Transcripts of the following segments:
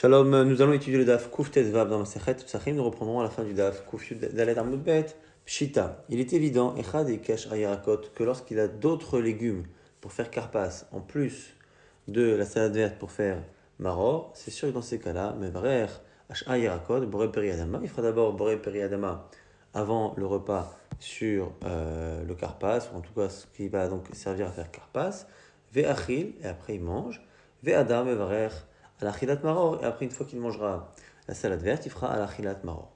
Shalom, nous allons étudier le Daf Kuf Tet Vav dans Masechet Psachim. Nous reprendrons à la fin du Daf Kuf Yud Dalet Amud Bet. Pshita. Il est évident, Echad et Kesh Ayarakot, que lorsqu'il a d'autres légumes pour faire karpas, en plus de la salade verte pour faire maror, c'est sûr que dans ces cas-là, Mevarer Ash Ayarakot, Boré Peri Adama, il fera d'abord Boré Peri Adama avant le repas sur le karpas, ou en tout cas ce qui va donc servir à faire karpas, Ve'achil, et après il mange, Ve'adam Mevarer à l'achilat maror, et après une fois qu'il mangera la salade verte, il fera à l'achilat maror.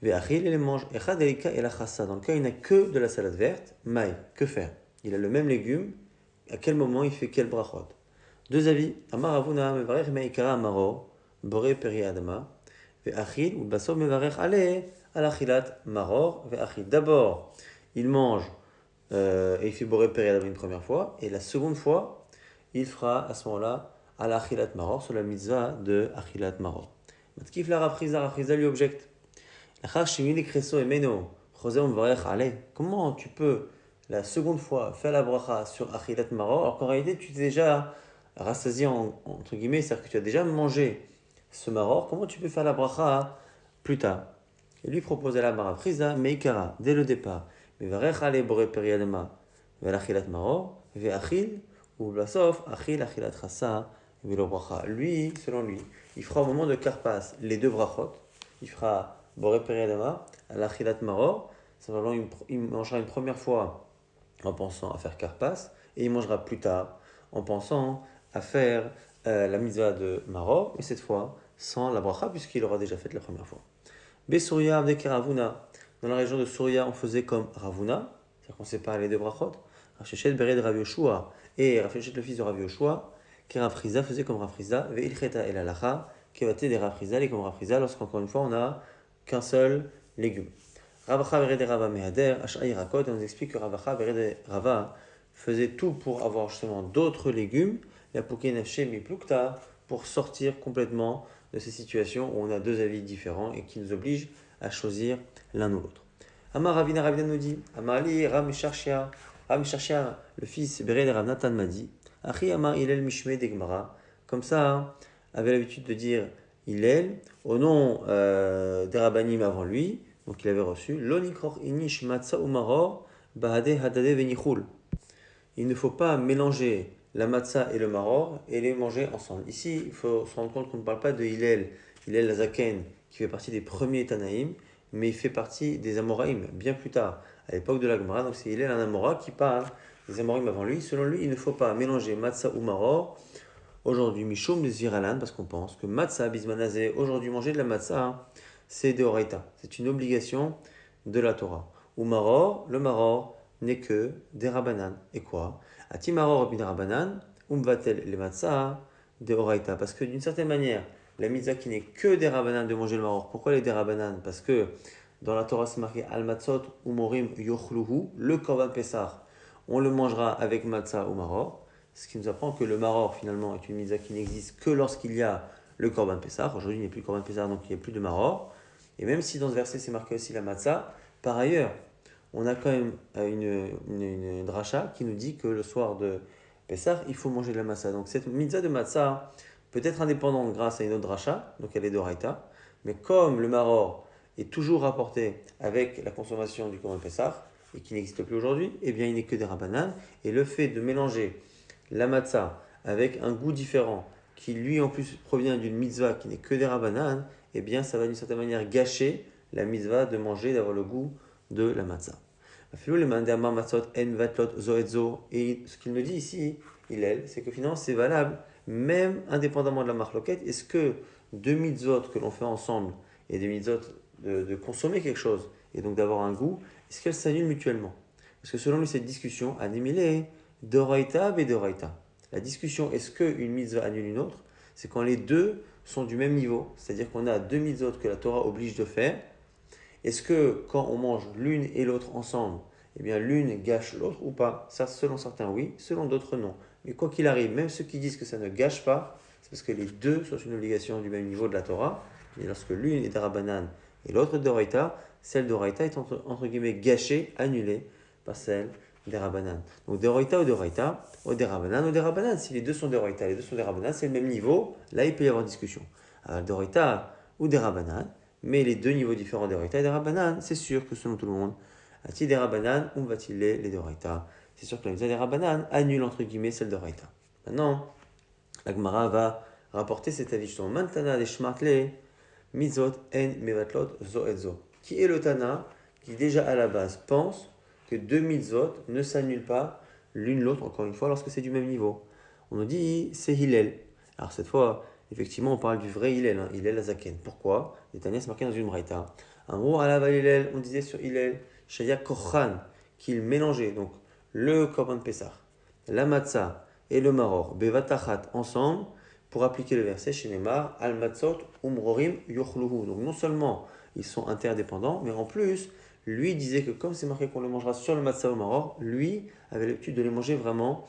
Ve'achil, il mange echad elika et la chassa. Dans le cas, il n'a que de la salade verte, maï, que faire? Il a le même légume, à quel moment il fait quel brachot? Deux avis. Amar avuna mevarech meikara maror, boré peri adama, ve'achil, ou basov mevarech ale, à l'achilat maror, ve'achil. D'abord, il mange et il fait boré peri adama une première fois, et la seconde fois, il fera à ce moment-là à l'achilat maror, sur la mitzvah de achilat maror. Matkif la Rav Chizda lui objecte. Comment tu peux la seconde fois faire la bracha sur achilat maror alors qu'en réalité tu t'es déjà rassasié entre guillemets, c'est-à-dire que tu as déjà mangé ce maror, comment tu peux faire la bracha plus tard? Et lui propose à la Rav Chizda, meikara, dès le départ, mevarech ale boré peri adama ve'achilat maror ve'achil ou basof achil achilat chassa. Lui, selon lui, il fera au moment de Karpas les deux brachot. Il fera Boré Peri Adama, à l'Achilat Maror. Il mangera une première fois en pensant à faire Karpas, et il mangera plus tard en pensant à faire la mitzvah de Maror, et cette fois sans la bracha, puisqu'il aura déjà fait la première fois. Besouria Avdeke Ravuna. Dans la région de Souria, on faisait comme Ravuna, c'est-à-dire qu'on sépare les deux brachot. Rachechet Bered Rav Yoshua, et Rachechet le fils de Rav Yoshua, qui Rav Chizda faisait comme Rav Chizda, ve'ilcheta el halacha, qui va des Rav Chizda, et comme Rav Chizda, lorsqu'encore une fois on n'a qu'un seul légume. Ravacha Bered Rava Mehader, Ash'ai Rakot, et on nous explique que Ravacha Bered Rava faisait tout pour avoir justement d'autres légumes, la Pouké Nefshe Miplukta, pour sortir complètement de ces situations où on a deux avis différents et qui nous obligent à choisir l'un ou l'autre. Amar Ravina nous dit, Amali Ram Sharshia, le fils Bered Rav Natan m'a dit, Achi Amar Hillel Mishme Degmara, comme ça, avait l'habitude de dire Hillel au nom des rabbanim avant lui, donc il avait reçu Lonikroch Inish Matza Umaror Bahade Hadade Venichul. Il ne faut pas mélanger la matzah et le maror et les manger ensemble. Ici, il faut se rendre compte qu'on ne parle pas de Hillel Azaken, qui fait partie des premiers Tanaïm, mais il fait partie des Amoraïm, bien plus tard, à l'époque de la Gemara. Donc c'est Hillel un Amora qui parle des Amoraïm avant lui. Selon lui, il ne faut pas mélanger matzah ou maror. Aujourd'hui, Mishum des Ziralan, parce qu'on pense que matzah, bismanazé, aujourd'hui manger de la matzah, c'est de Horaïta. C'est une obligation de la Torah. Ou maror, le maror, n'est que des rabanan. Et quoi? Atimaror bin rabanan, umvatel le matzah de oraita. Parce que d'une certaine manière, la mitzvah qui n'est que des rabanan de manger le maror. Pourquoi les des rabanan? Parce que dans la Torah c'est marqué al matzot umorim yochluhu, le korban pesach, on le mangera avec matzah ou maror. Ce qui nous apprend que le maror finalement est une mitzvah qui n'existe que lorsqu'il y a le korban pesach. Aujourd'hui il n'y a plus de korban pesach, donc il n'y a plus de maror. Et même si dans ce verset c'est marqué aussi la matzah, par ailleurs, on a quand même une dracha qui nous dit que le soir de Pessah, il faut manger de la matzah. Donc cette mitzvah de matzah peut être indépendante grâce à une autre dracha, donc elle est d'Oraita, mais comme le maror est toujours rapporté avec la consommation du Korban Pessah, et qui n'existe plus aujourd'hui, eh bien il n'est que des rabanan, et le fait de mélanger la matzah avec un goût différent, qui lui en plus provient d'une mitzvah qui n'est que des rabanan, eh bien ça va d'une certaine manière gâcher la mitzvah de manger, d'avoir le goût de la matzah. Et ce qu'il me dit ici, c'est que finalement c'est valable, même indépendamment de la marloquette. Est-ce que deux mitzvot que l'on fait ensemble, et des mitzvot de consommer quelque chose, et donc d'avoir un goût, est-ce qu'elles s'annulent mutuellement? Parce que selon lui, cette discussion, animile d'oraita et d'oraita. La discussion, est-ce qu'une mitzvah annule une autre? C'est quand les deux sont du même niveau, c'est-à-dire qu'on a deux mitzvot que la Torah oblige de faire. Est-ce que quand on mange l'une et l'autre ensemble, eh bien l'une gâche l'autre ou pas? Ça, selon certains, oui, selon d'autres, non. Mais quoi qu'il arrive, même ceux qui disent que ça ne gâche pas, c'est parce que les deux sont une obligation du même niveau de la Torah. Et lorsque l'une est d'Arabanan et l'autre d'Oraita, celle d'Oraita est entre guillemets gâchée, annulée par celle d'Arabanan. Donc d'Oraita ou d'Oraita, ou d'Arabanan ou d'Arabanan. Si les deux sont d'Oraita, les deux sont d'Arabanan, c'est le même niveau. Là, il peut y avoir discussion. Doraita ou des Rabbanan, mais les deux niveaux différents des Doraita et des Rabbanan, c'est sûr que selon tout le monde, Ati des Rabbanan, va-t-il les Doraita. C'est sûr que la mitzvah des Rabbanan annule entre guillemets celle de Doraita. Maintenant, la Gemara va rapporter cet avis justement. Mantana des Shmartle, Mitzvot en Mevatlot zo et zo. Qui est le Tana qui déjà à la base pense que deux mitzvot ne s'annulent pas l'une l'autre, encore une fois, lorsque c'est du même niveau. On nous dit c'est Hillel. Alors cette fois, effectivement, on parle du vrai Hillel, hein, Hillel Azaken. Pourquoi? Netanya c'est marqué dans une braïta. Un mot à la Hillel, on disait sur Hillel, Shaya Kochan, qu'il mélangeait donc le Korban Pessah, la Matzah et le Maror, Bevatachat ensemble, pour appliquer le verset chez Neymar, Al Matzot Umrorim Yochluhu. Donc non seulement ils sont interdépendants, mais en plus, lui disait que comme c'est marqué qu'on le mangera sur le Matzah ou Maror, lui avait l'habitude de les manger vraiment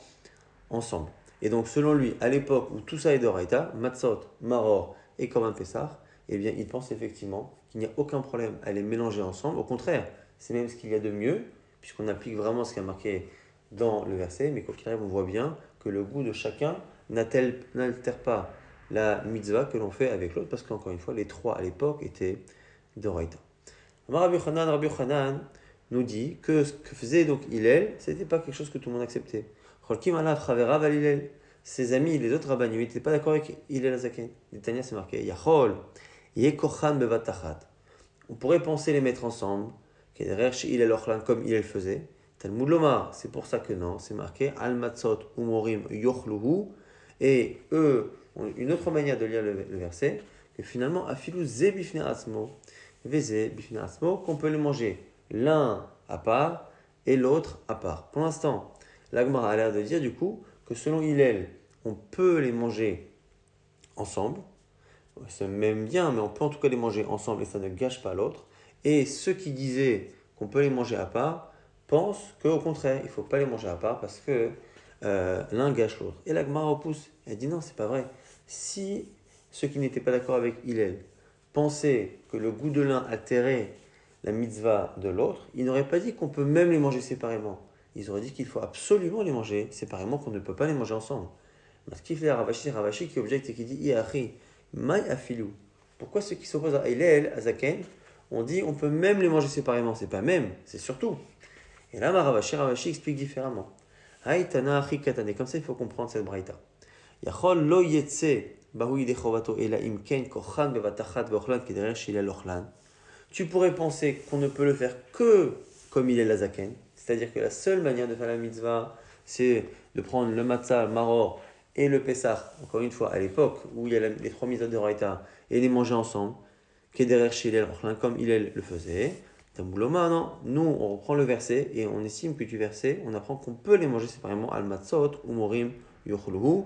ensemble. Et donc selon lui, à l'époque où tout ça est d'Oraita, Matzot, Maror et Korban Pessah, eh bien il pense effectivement qu'il n'y a aucun problème à les mélanger ensemble. Au contraire, c'est même ce qu'il y a de mieux, puisqu'on applique vraiment ce qui est marqué dans le verset, mais quoi qu'il arrive, on voit bien que le goût de chacun n'altère pas la mitzvah que l'on fait avec l'autre, parce qu'encore une fois, les trois à l'époque étaient d'Oraita. Rabbi Yochanan nous dit que ce que faisait donc Hillel, ce n'était pas quelque chose que tout le monde acceptait. Ses amis, les autres rabbanim, n'étaient pas d'accord avec Hillel Azaken. Netanya, c'est marqué Yachol, Yekochan bevatachat. On pourrait penser les mettre ensemble, comme Hillel faisait. Talmud Lomar, c'est pour ça que non, c'est marqué Al Matzot Umorim Yochluhu. Et eux ont une autre manière de lire le verset, que finalement, Afilu Ze Bifne Asmo, Veze Bifne Asmo, qu'on peut les manger l'un à part et l'autre à part. Pour l'instant, l'Agmara a l'air de dire du coup que selon Hillel, on peut les manger ensemble. C'est même bien, mais on peut en tout cas les manger ensemble et ça ne gâche pas l'autre. Et ceux qui disaient qu'on peut les manger à part pensent qu'au contraire, il ne faut pas les manger à part parce que l'un gâche l'autre. Et la Gemara repousse, elle dit non, c'est pas vrai. Si ceux qui n'étaient pas d'accord avec Hillel pensaient que le goût de l'un altérait la mitzvah de l'autre, ils n'auraient pas dit qu'on peut même les manger séparément. Ils auraient dit qu'il faut absolument les manger séparément, qu'on ne peut pas les manger ensemble. Ce qui fait Ravashi qui objecte et qui dit Iachi, Maï Afilou. Pourquoi ceux qui s'opposent à Hillel, à Zaken, on dit on peut même les manger séparément? C'est pas même, c'est surtout. Et là, Ravashi explique différemment. Haïtana Achi Katane, comme ça il faut comprendre cette braïta. Yachol lo yetse bahui dechovato ela imken kochan bevatachat veochlan kederer shilel ochlan. Tu pourrais penser qu'on ne peut le faire que comme il est la Zaken, c'est-à-dire que la seule manière de faire la mitzvah, c'est de prendre le matzah, le maror et le pessah, encore une fois, à l'époque où il y a les trois mitzvahs de Raïta, et les manger ensemble, kederer shilel ochlan, comme il le faisait. Tambouloma, non, nous on reprend le verset et on estime que du verset, on apprend qu'on peut les manger séparément, al matzot, umorim, yochluhu,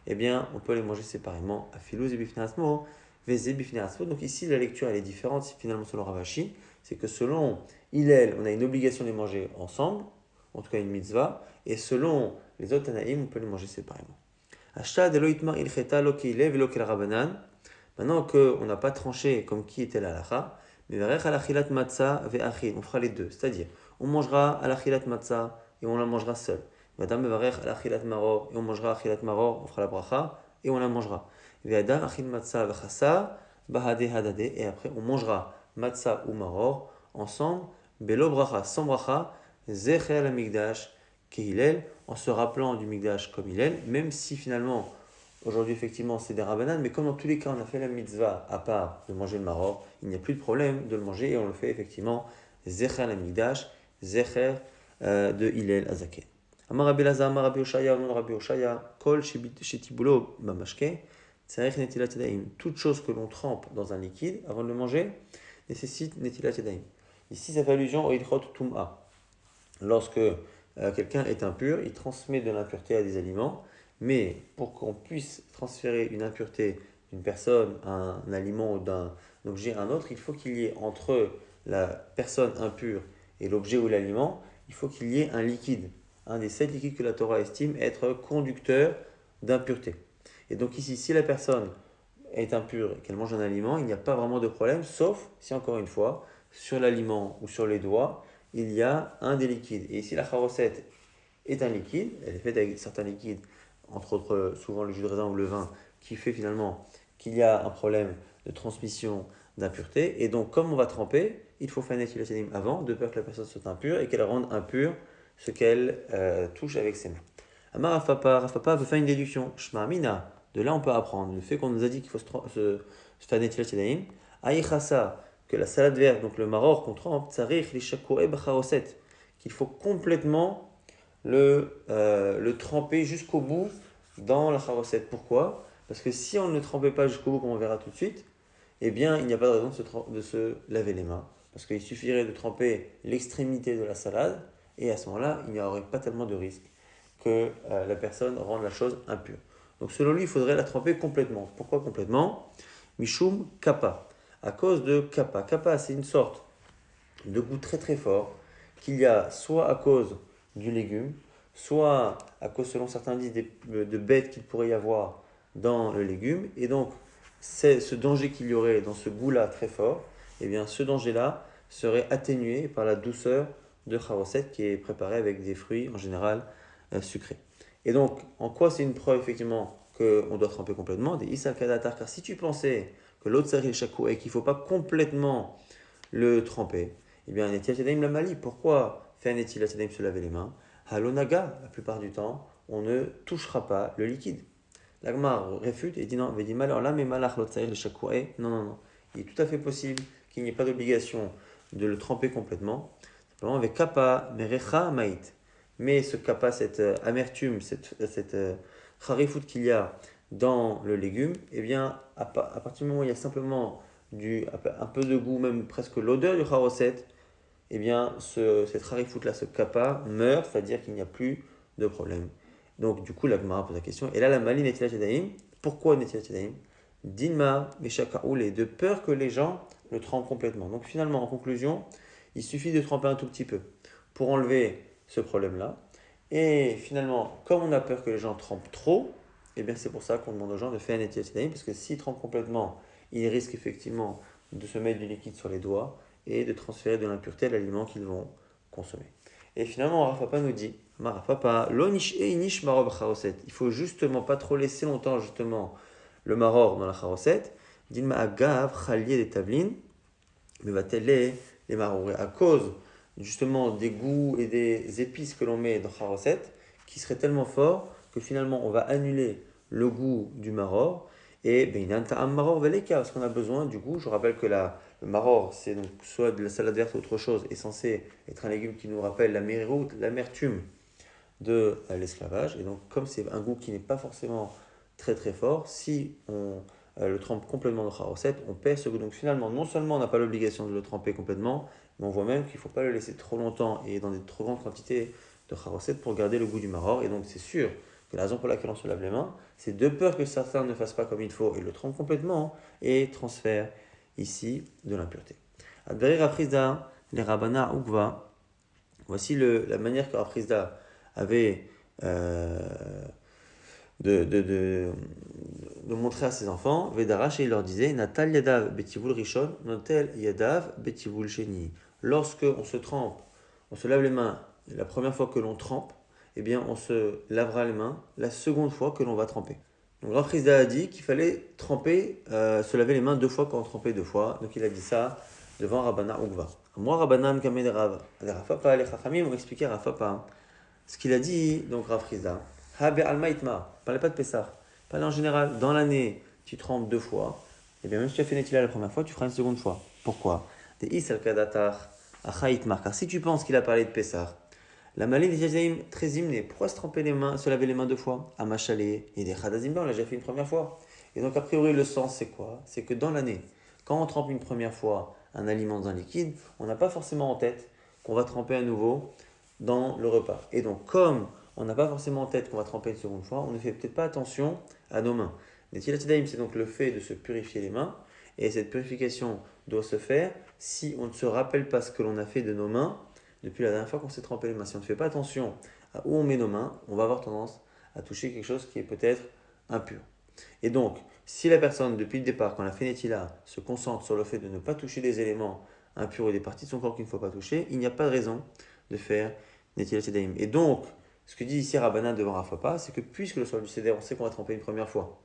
eh bien on peut les manger séparément, afilou zebifnasmo, veze bifnasmo. Donc ici la lecture elle est différente finalement selon Ravashi, c'est que selon Hillel, on a une obligation de les manger ensemble, en tout cas une mitzvah, et selon les autres Tanaïm, on peut les manger séparément. Ashad eloitmar ilcheta lo keile velo kel rabanan. Maintenant qu'on n'a pas tranché comme qui était la halakha, mais verech alachilat matzah ve'achil, on fera les deux, c'est-à-dire on mangera alachilat matzah et on la mangera seule. Madame verech alachilat maror et on mangera achilat maror, on fera la bracha et on la mangera. Ve'adam achil matzah ve'chasa bahade hadade et après on mangera matzah ou maror ensemble, belo bracha sans bracha, zecher la migdash kehilel, en se rappelant du migdash comme Hillel, même si finalement aujourd'hui, effectivement, c'est des rabbanan, mais comme dans tous les cas, on a fait la mitzvah à part de manger le maror, il n'y a plus de problème de le manger et on le fait effectivement zecher l'amigdash, zecher de Hillel Azaken. Amar Rabbi Elazar, Amar Rabbi Oshaya, non Rabbi Oshaya, kol shetibulo mamashke, tzarich netilat yadayim. Toute chose que l'on trempe dans un liquide avant de le manger nécessite netilat yadayim. Ici, ça fait allusion au ilchot tum'a. Lorsque quelqu'un est impur, il transmet de l'impureté à des aliments. Mais pour qu'on puisse transférer une impureté d'une personne à un aliment ou d'un objet à un autre, il faut qu'il y ait entre la personne impure et l'objet ou l'aliment, il faut qu'il y ait un liquide, un des 7 liquides que la Torah estime être conducteur d'impureté. Et donc ici, si la personne est impure et qu'elle mange un aliment, il n'y a pas vraiment de problème, sauf si encore une fois, sur l'aliment ou sur les doigts, il y a un des liquides. Et ici, la charosette est un liquide, elle est faite avec certains liquides, entre autres souvent le jus de raisin ou le vin, qui fait finalement qu'il y a un problème de transmission d'impureté. Et donc, comme on va tremper, il faut faire Netilat Yadayim avant, de peur que la personne soit impure et qu'elle rende impur ce qu'elle touche avec ses mains. Amar Rafapa veut faire une déduction. Shma Amina, de là on peut apprendre le fait qu'on nous a dit qu'il faut se faire Netilat Yadayim. Aïchasa, que la salade verte, donc le maror qu'on trempe, tsarich lishakoe b'charoset, qu'il faut complètement le tremper jusqu'au bout dans la charoset. Pourquoi? Parce que si on ne le trempait pas jusqu'au bout, comme on verra tout de suite, eh bien, il n'y a pas de raison de se laver les mains. Parce qu'il suffirait de tremper l'extrémité de la salade, et à ce moment-là, il n'y aurait pas tellement de risque que la personne rende la chose impure. Donc, selon lui, il faudrait la tremper complètement. Pourquoi complètement? Mishum kappa. À cause de kappa. Kappa, c'est une sorte de goût très très fort qu'il y a soit à cause du légume, soit à cause, selon certains disent, de bêtes qu'il pourrait y avoir dans le légume. Et donc, c'est ce danger qu'il y aurait dans ce goût-là très fort, eh bien, ce danger-là serait atténué par la douceur de charoset qui est préparée avec des fruits en général sucrés. Et donc, en quoi c'est une preuve effectivement qu'on doit tremper complètement? Des isal kadatar, car si tu pensais que l'autre saril shakou et qu'il ne faut pas complètement le tremper, eh bien, Netilat Yadayim la mali. Pourquoi faire Netilat Yadayim se laver les mains? Halonaga, la plupart du temps, on ne touchera pas le liquide. L'Agmar réfute et dit non, dit alors là, mais malach l'otsaïr le shakoué. Non, non, non. Il est tout à fait possible qu'il n'y ait pas d'obligation de le tremper complètement. Simplement avec kappa, merecha maït. Mais ce kappa, cette amertume, cette harifut qu'il y a dans le légume, eh bien, à partir du moment où il y a simplement un peu de goût, même presque l'odeur du charoset, eh bien, cette harifut-là, ce kappa, meurt, c'est-à-dire qu'il n'y a plus de problème. Donc, du coup, la Gemara pose la question. Et là, la maline Netilat Yadayim. Pourquoi Netilat Yadayim? Dinma, Meshakaoule, de peur que les gens le trempent complètement. Donc, finalement, en conclusion, il suffit de tremper un tout petit peu pour enlever ce problème-là. Et finalement, comme on a peur que les gens trempent trop, eh bien, c'est pour ça qu'on demande aux gens de faire un Netilat Yadayim, parce que s'ils trempent complètement, ils risquent effectivement de se mettre du liquide sur les doigts et de transférer de l'impureté à l'aliment qu'ils vont consommer. Et finalement, Rav Papa nous dit, il faut justement pas trop laisser longtemps justement le maror dans la charoset. Dilma agav chalier des tablines, mais va les maror à cause justement des goûts et des épices que l'on met dans la charoset, qui seraient tellement forts que finalement on va annuler le goût du maror. Et maror veleka, parce qu'on a besoin du goût. Je rappelle que le maror, c'est donc soit de la salade verte ou autre chose, est censé être un légume qui nous rappelle l'amertume de l'esclavage. Et donc, comme c'est un goût qui n'est pas forcément très très fort, si on le trempe complètement dans la recette, on perd ce goût. Donc finalement, non seulement on n'a pas l'obligation de le tremper complètement, mais on voit même qu'il ne faut pas le laisser trop longtemps et dans des trop grandes quantités de recette pour garder le goût du maror. Et donc c'est sûr que la raison pour laquelle on se lave les mains, c'est de peur que certains ne fassent pas comme il faut et le trempent complètement et transfèrent ici de l'impureté. Adverir Afrizda, les Rabbana Ukva. Voici la manière que Afrizda avait de montrer à ses enfants. Vedarash, et il leur disait Natal Yadav Betivul Rishon, Notel Yadav Betivul Sheni. Lorsque on se trempe, on se lave les mains la première fois que l'on trempe, eh bien on se lavera les mains la seconde fois que l'on va tremper. Donc Rav Chizda a dit qu'il fallait tremper, se laver les mains 2 fois quand on trempait 2 fois. Donc il a dit ça devant Rabbana Ukva. Moi, Rabbanan Kamed Rav, les Rafapa, les Chachamim ont expliqué à Rafapa ce qu'il a dit, donc Rav Chizda. Habe Alma Itma, parlez pas de Pessah. Parlez en général, dans l'année, tu trempes 2 fois. Et bien même si tu as fait Netila la première fois, tu feras une seconde fois. Pourquoi? Des Is al Kadatar, Acha Itmar. Car si tu penses qu'il a parlé de Pessah, la maline des Jazaïm, très hymnée. Pourquoi se laver les mains 2 fois? À Machalé et des Khadazim, on l'a déjà fait une première fois. Et donc, a priori, le sens, c'est quoi? C'est que dans l'année, quand on trempe une première fois un aliment dans un liquide, on n'a pas forcément en tête qu'on va tremper à nouveau dans le repas. Et donc, comme on n'a pas forcément en tête qu'on va tremper une seconde fois, on ne fait peut-être pas attention à nos mains. Netilat Yadayim, c'est donc le fait de se purifier les mains. Et cette purification doit se faire si on ne se rappelle pas ce que l'on a fait de nos mains depuis la dernière fois qu'on s'est trempé les mains. Si on ne fait pas attention à où on met nos mains, on va avoir tendance à toucher quelque chose qui est peut-être impur. Et donc, si la personne, depuis le départ, quand la Netila se concentre sur le fait de ne pas toucher des éléments impurs ou des parties de son corps qu'il ne faut pas toucher, il n'y a pas de raison de faire Netilat Yadayim. Et donc, ce que dit ici Rabbanan devant Rav Papa, c'est que puisque le soir du Seder, on sait qu'on va tremper une première fois,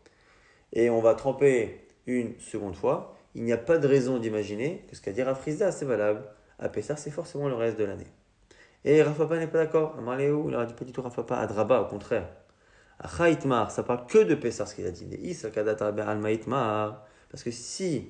et on va tremper une seconde fois, il n'y a pas de raison d'imaginer que ce qu'a dit Rav Chizda, c'est valable. À Pessah, c'est forcément le reste de l'année. Et Rav Papa n'est pas d'accord. Amaléou, il a dit pas du tout Rav Papa, Adraba, au contraire. Acha Itmar, ça parle que de Pessah, ce qu'il a dit. Parce que si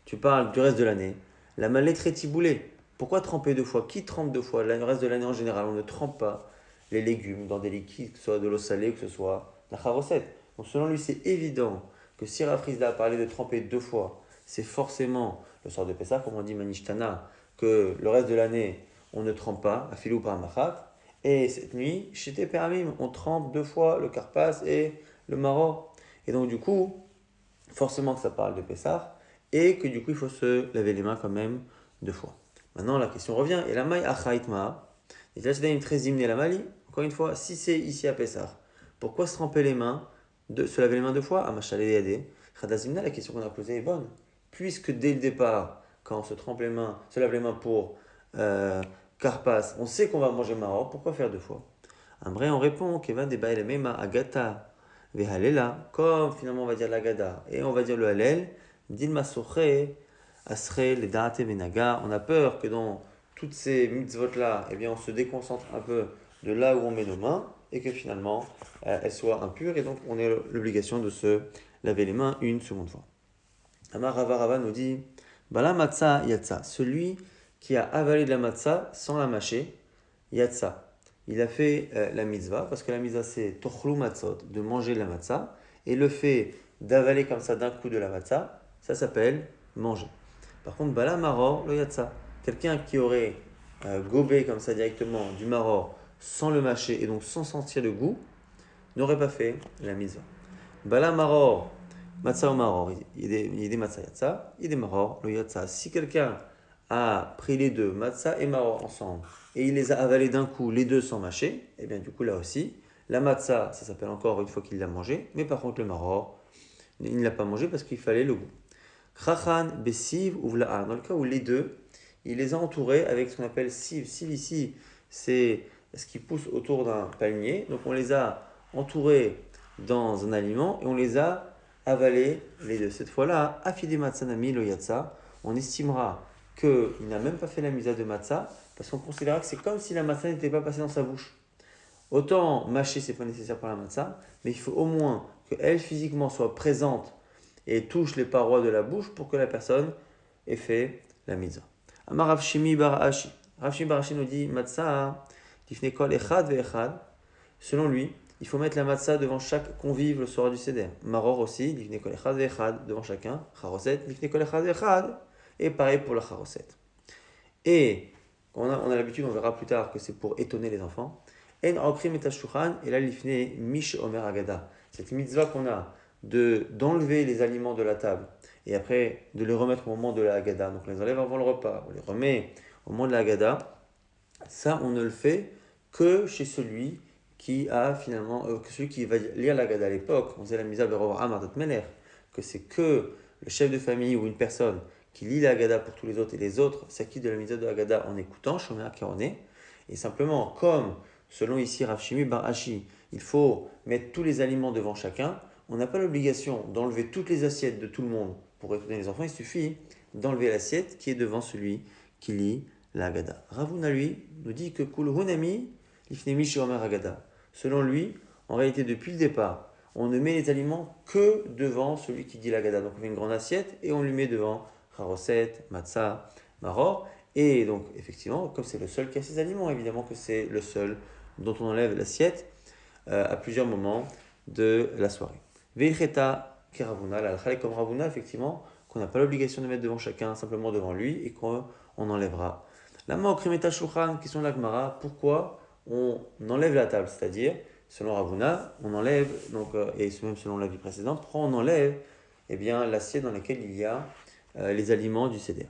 tu parles du reste de l'année, la mallette est tiboulée. Pourquoi tremper deux fois? Qui trempe deux fois? Le reste de l'année en général, on ne trempe pas les légumes dans des liquides, que ce soit de l'eau salée, que ce soit la charosette. Donc selon lui, c'est évident que si Rav Chizda a parlé de tremper deux fois, c'est forcément le soir de Pessah, comme on dit Manishtana, que le reste de l'année, on ne trempe pas, à filou par machat. Et cette nuit, chez Péramim, on trempe deux fois le karpas et le maror. Et donc du coup, forcément que ça parle de Pessah, et que du coup, il faut se laver les mains quand même deux fois. Maintenant, la question revient, et la maille achaïtma, et là, je donne une très hymne la mali, encore une fois, si c'est ici à Pessah, pourquoi se tremper les mains, se laver les mains deux fois? À Machalé Yadé, Khadazimna, la question qu'on a posée est bonne. Puisque dès le départ, quand on se trempe les mains, se lave les mains pour Karpas, on sait qu'on va manger maror, pourquoi faire deux fois? En vrai, on répond, Kevan de Baïla Mema Agata Vehalela, comme finalement on va dire l'Agada et on va dire le Halel, Dilma Soche, Asre, les Date Venaga. On a peur que dans toutes ces mitzvot-là, eh bien, on se déconcentre un peu de là où on met nos mains et que finalement elles soient impures et donc on a l'obligation de se laver les mains une seconde fois. Amar Rava Rava nous dit Bala Matza Yatsa, celui qui a avalé de la matzah sans la mâcher, Yatsa. Il a fait la mitzvah, parce que la mitzvah c'est tochlu matzot, de manger la matzah, et le fait d'avaler comme ça d'un coup de la matzah, ça s'appelle manger. Par contre, bala maror, le yatsa, quelqu'un qui aurait gobé comme ça directement du maror sans le mâcher et donc sans sentir le goût, n'aurait pas fait la mitzvah. Bala maror, matzah ou maror, il y a des matzah yatsa, il y a des maror, le yatsa. Si quelqu'un a pris les deux, matzah et maror ensemble, et il les a avalés d'un coup, les deux sans mâcher, et bien du coup là aussi, la matzah, ça s'appelle encore une fois qu'il l'a mangé, mais par contre le maror, il ne l'a pas mangé parce qu'il fallait le goût. Krachan, bessiv ou vla'an, dans le cas où les deux, il les a entourés avec ce qu'on appelle siv. Siv ici, c'est ce qui pousse autour d'un palmier, donc on les a entourés dans un aliment et on les a avalés les deux. Cette fois-là, afide matsanami lo yatsa, on estimera qu'il n'a même pas fait la misa de matzah parce qu'on considérera que c'est comme si la matzah n'était pas passée dans sa bouche. Autant mâcher, c'est pas nécessaire pour la matzah, mais il faut au moins qu'elle physiquement soit présente et touche les parois de la bouche pour que la personne ait fait la mitzvah. Amar Rav Shimi bar Ashi. Rav Shimi bar Ashi nous dit matzah, tifne kol echad ve'echad. Selon lui, il faut mettre la matzah devant chaque convive le soir du seder. Maror aussi, tifne kol echad ve'echad devant chacun. Charoset, tifne kol echad ve'echad. Et pareil pour la charoset. Et on a l'habitude, on verra plus tard que c'est pour étonner les enfants. En okrim et tashouchan, et là l'ifne mish omer agada. Cette mitzvah qu'on a d'enlever les aliments de la table et après de les remettre au moment de la Haggadah. Donc on les enlève avant le repas, on les remet au moment de la Haggadah. Ça, on ne le fait que chez celui qui a finalement, que celui qui va lire la Haggadah à l'époque. On disait la misa berov amardat meler, que c'est que le chef de famille ou une personne qui lit la Haggadah pour tous les autres et les autres s'acquittent de la misa de la Haggadah en écoutant, shomer karoné. Et simplement, comme selon ici Rav Shimi bar Ashi, il faut mettre tous les aliments devant chacun, on n'a pas l'obligation d'enlever toutes les assiettes de tout le monde pour écouter les enfants, il suffit d'enlever l'assiette qui est devant celui qui lit la Haggadah. Ravuna, lui, nous dit que Kul Hunami, Lifnemi Shomer Haggadah. Selon lui, en réalité, depuis le départ, on ne met les aliments que devant celui qui dit la Haggadah. Donc on fait une grande assiette et on lui met devant Charoset, Matzah, Maror. Et donc, effectivement, comme c'est le seul qui a ces aliments, évidemment que c'est le seul dont on enlève l'assiette à plusieurs moments de la soirée. Veicheta keravuna, la halakha est comme Ravuna, effectivement, qu'on n'a pas l'obligation de mettre devant chacun, simplement devant lui, et qu'on enlèvera. La ma'okrimeta shulchan, question de la Gemara, pourquoi on enlève la table? C'est-à-dire, selon Ravuna, on enlève, donc, et même selon l'avis précédent, pourquoi on enlève eh bien, l'assiette dans laquelle il y a les aliments du seder.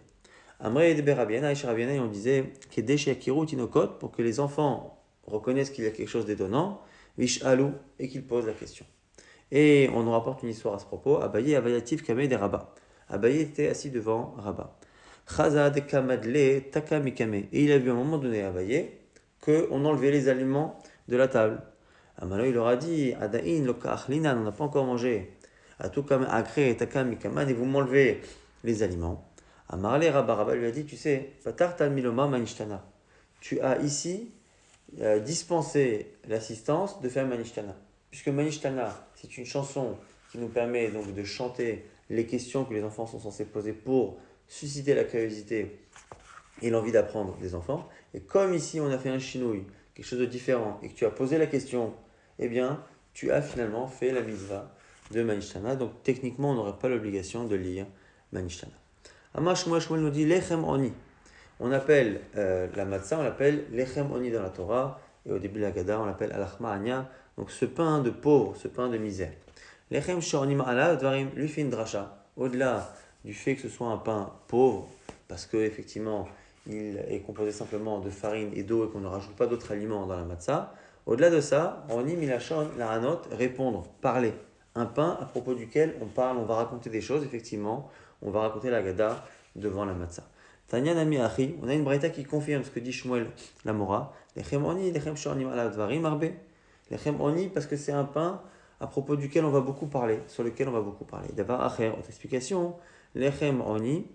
Amrei de Berabiana, et Rabiana, on disait, Kedesh yakiru tinokot, pour que les enfants reconnaissent qu'il y a quelque chose d'étonnant, Vish alou, et qu'ils posent la question. Et on nous rapporte une histoire à ce propos. Abaye avayatif kameh des Rabba. Abaye était assis devant Rabba. Chazad kamadle takamikame. Et il a vu à un moment donné Abaye qu'on enlevait les aliments de la table. Amalo il leur a dit Adain loka achlinan, on n'a pas encore mangé. Atukam akre et takam mikaman, et vous m'enlevez les aliments. Amarle Rabba lui a dit, tu sais, Patar talmiloma manishtana. Tu as ici dispensé l'assistance de faire manishtana. Puisque manishtana, c'est une chanson qui nous permet donc de chanter les questions que les enfants sont censés poser pour susciter la curiosité et l'envie d'apprendre des enfants. Et comme ici on a fait un chinouille, quelque chose de différent, et que tu as posé la question, eh bien, tu as finalement fait la mitzvah de Manishtana. Donc techniquement, on n'aurait pas l'obligation de lire Manishtana. Amar Shmuel nous dit Lechem Oni. On appelle la matzah, on l'appelle Lechem Oni dans la Torah, et au début de la Gada, on l'appelle Alachma Anya, donc ce pain de pauvre, ce pain de misère. Lechem Shorni Ma'ala Dvarim, lui fait une dracha. Au-delà du fait que ce soit un pain pauvre, parce que effectivement, il est composé simplement de farine et d'eau et qu'on ne rajoute pas d'autres aliments dans la matzah. Au-delà de ça, Oni Milachon, la Hanot, répondre, parler. Un pain à propos duquel on parle, on va raconter des choses, effectivement, on va raconter la Gada devant la matzah. Tanya Nami Achi, on a une braïta qui confirme ce que dit Shmuel Lamora. Lechem Oni, Lechem Shornim ala Dvarim Arbe. Lechem Oni, parce que c'est un pain à propos duquel on va beaucoup parler, sur lequel on va beaucoup parler. D'abord, Acher, autre explication. Lechem Oni,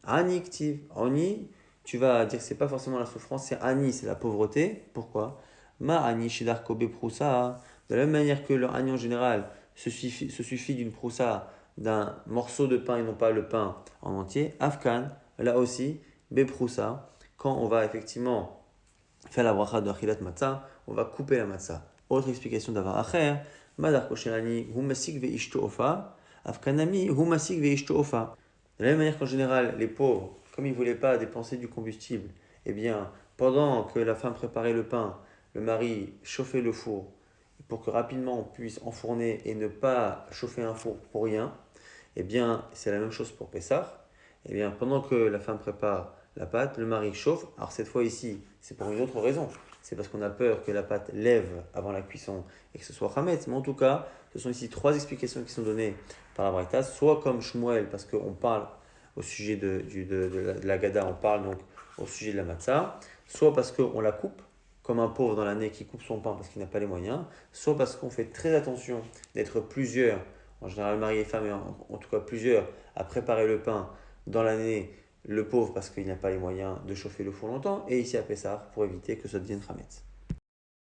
Ani Ktiv. Oni, tu vas dire que c'est pas forcément la souffrance, c'est Ani, c'est la pauvreté. Pourquoi? Ma Ani Shidar Kobe Proussa. De la même manière que le Ani en général se suffit d'une Proussa, d'un morceau de pain et non pas le pain en entier. Afkan, là aussi, Beproussa, quand on va effectivement faire la bracha de Achilat Matzah, on va couper la matzah. Autre explication d'avoir Acher, Madar Koshelani, Humasik ve Ishto Ofa, Afkanami, Humasik ve Ishto Ofa. De la même manière qu'en général, les pauvres, comme ils ne voulaient pas dépenser du combustible, eh bien, pendant que la femme préparait le pain, le mari chauffait le four pour que rapidement on puisse enfourner et ne pas chauffer un four pour rien, eh bien, c'est la même chose pour Pessah. Eh bien, pendant que la femme prépare la pâte, le mari chauffe. Alors cette fois ici, c'est pour une autre raison. C'est parce qu'on a peur que la pâte lève avant la cuisson et que ce soit Hametz. Mais en tout cas, ce sont ici trois explications qui sont données par la Braïta. Soit comme Shmuel, parce qu'on parle au sujet de la Gada, on parle donc au sujet de la Matzah. Soit parce qu'on la coupe, comme un pauvre dans l'année qui coupe son pain parce qu'il n'a pas les moyens. Soit parce qu'on fait très attention d'être plusieurs, en général mari et femme, mais en tout cas plusieurs, à préparer le pain dans l'année, le pauvre parce qu'il n'a pas les moyens de chauffer le four longtemps, et ici à Pessah pour éviter que ça devienne Hametz.